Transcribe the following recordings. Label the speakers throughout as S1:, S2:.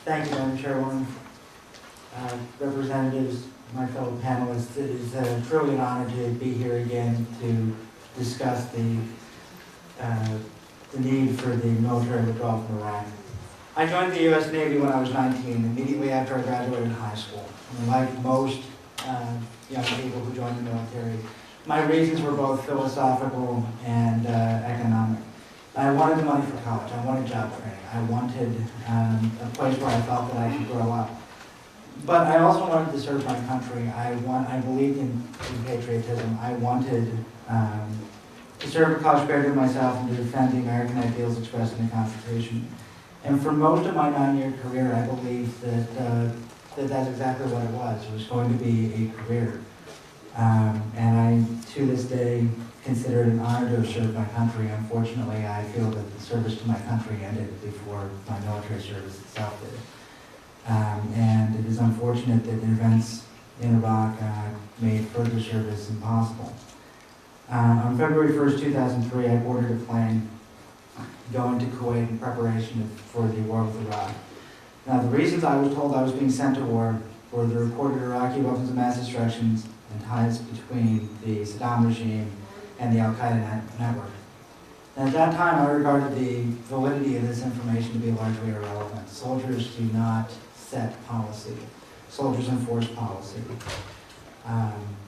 S1: Thank you, Madam Chairwoman. Representatives, my fellow panelists, it is truly an honor to be here again to discuss the need for the military withdrawal from Iraq. I joined the U.S. Navy when I was 19, immediately after I graduated high school. And like most young people who join the military, my reasons were both philosophical and economic. I wanted the money for college. I wanted job training. I wanted a place where I felt that I could grow up. But I also wanted to serve my country. I believed in patriotism. I wanted to serve a cause greater than myself and to defend the American ideals expressed in the Constitution. And for most of my 9-year career, I believed that that's exactly what it was. It was going to be a career. And I, to this day, consider it an honor to have served my country. Unfortunately, I feel that the service to my country ended before my military service itself did. And it is unfortunate that the events in Iraq made further service impossible. On February 1st, 2003, I boarded a plane going to Kuwait in preparation for the war with Iraq. Now, the reasons I was told I was being sent to war were the reported Iraqi weapons of mass destruction and ties between the Saddam regime and the Al-Qaeda network. And at that time, I regarded the validity of this information to be largely irrelevant. Soldiers do not set policy. Soldiers enforce policy.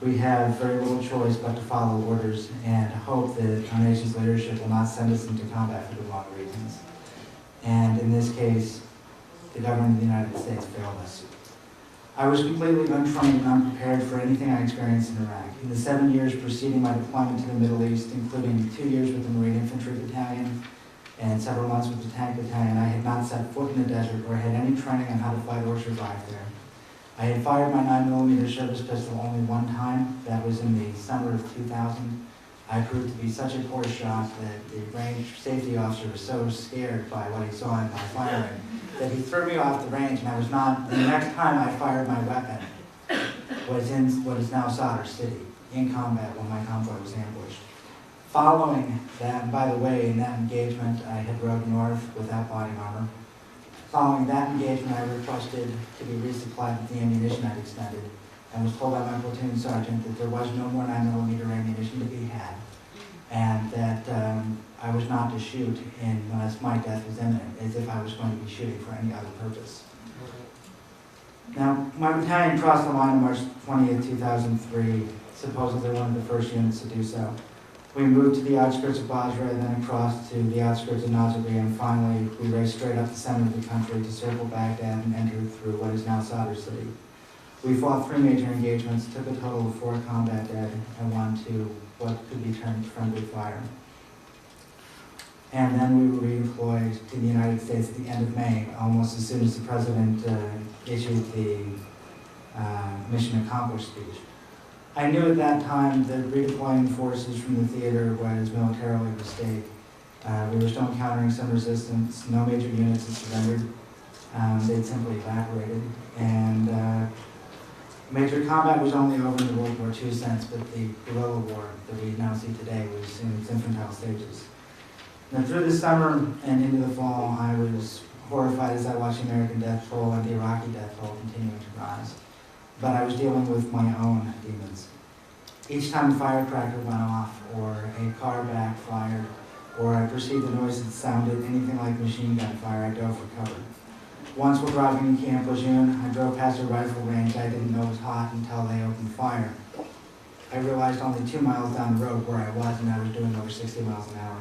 S1: We have very little choice but to follow orders and hope that our nation's leadership will not send us into combat for the wrong reasons. And in this case, the government of the United States failed us. I was completely untrained and unprepared for anything I experienced in Iraq. In the 7 years preceding my deployment to the Middle East, including 2 years with the Marine Infantry Battalion and several months with the Tank Battalion, I had not set foot in the desert or had any training on how to fight or survive there. I had fired my 9mm service pistol only one time. That was in the summer of 2000. I proved to be such a poor shot that the range safety officer was so scared by what he saw in my firing that he threw me off the range, and I was not. The next time I fired my weapon was in what is now Sadr City, in combat when my convoy was ambushed. Following that, and by the way, in that engagement, I had rode north without body armor. Following that engagement, I requested to be resupplied with the ammunition I'd expended, and was told by my platoon sergeant that there was no more 9mm ammunition to be had, and that I was not to shoot unless my death was imminent, as if I was going to be shooting for any other purpose. Now, my battalion crossed the line on March 20th, 2003, supposedly one of the first units to do so. We moved to the outskirts of Basra and then across to the outskirts of Nazaré, and finally we raced straight up the center of the country to circle Baghdad and enter through what is now Sadr City. We fought 3 major engagements, took a total of 4 combat dead, and 1 to what could be termed friendly fire. And then we were redeployed to the United States at the end of May, almost as soon as the President issued the mission accomplished speech. I knew at that time that redeploying forces from the theater was militarily a mistake. We were still encountering some resistance. No major units had surrendered. They'd simply evaporated. And major combat was only over in the World War II sense, but the guerrilla war that we now see today was in its infantile stages. Now, through the summer and into the fall, I was horrified as I watched the American death toll and the Iraqi death toll continuing to rise. But I was dealing with my own demons. Each time a firecracker went off, or a car backfired, or I perceived a noise that sounded anything like machine gun fire, I dove for cover. Once while driving in Camp Lejeune, I drove past a rifle range I didn't know was hot until they opened fire. I realized only 2 miles down the road where I was, and I was doing over 60 miles an hour.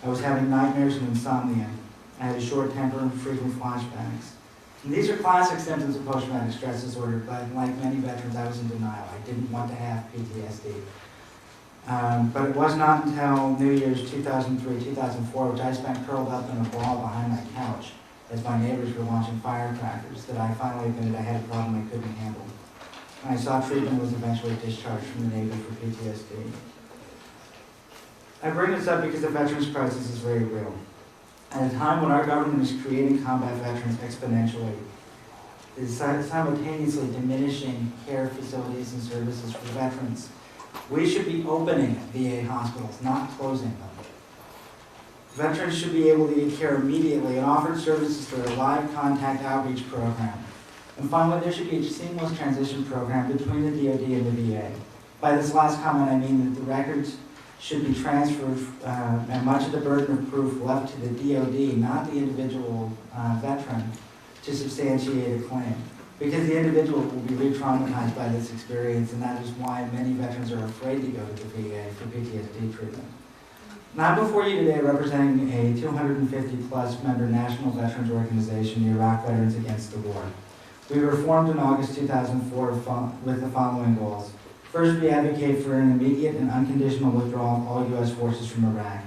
S1: I was having nightmares and insomnia. I had a short temper and frequent flashbacks. And these are classic symptoms of post-traumatic stress disorder, but like many veterans, I was in denial. I didn't want to have PTSD. But it was not until New Year's 2003-2004, which I spent curled up in a ball behind my couch as my neighbors were launching firecrackers, that I finally admitted I had a problem I couldn't handle. And I sought treatment and was eventually discharged from the Navy for PTSD. I bring this up because the veterans crisis is very real. At a time when our government is creating combat veterans exponentially, it is simultaneously diminishing care facilities and services for veterans. We should be opening VA hospitals, not closing them. Veterans should be able to get care immediately and offer services through a live contact outreach program. And finally, there should be a seamless transition program between the DoD and the VA. By this last comment, I mean that the records should be transferred and much of the burden of proof left to the DoD, not the individual veteran, to substantiate a claim. Because the individual will be re-traumatized by this experience, and that is why many veterans are afraid to go to the VA for PTSD treatment. Now before you today representing a 250-plus member national veterans organization, the Iraq Veterans Against the War. We were formed in August 2004 with the following goals. First, we advocate for an immediate and unconditional withdrawal of all U.S. forces from Iraq.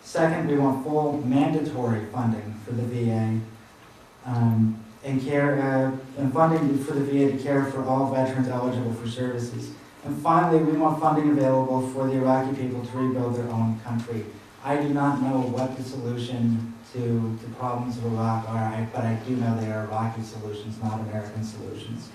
S1: Second, we want full mandatory funding for the VA and funding for the VA to care for all veterans eligible for services. And finally, we want funding available for the Iraqi people to rebuild their own country. I do not know what the solution to the problems of Iraq are, but I do know they are Iraqi solutions, not American solutions.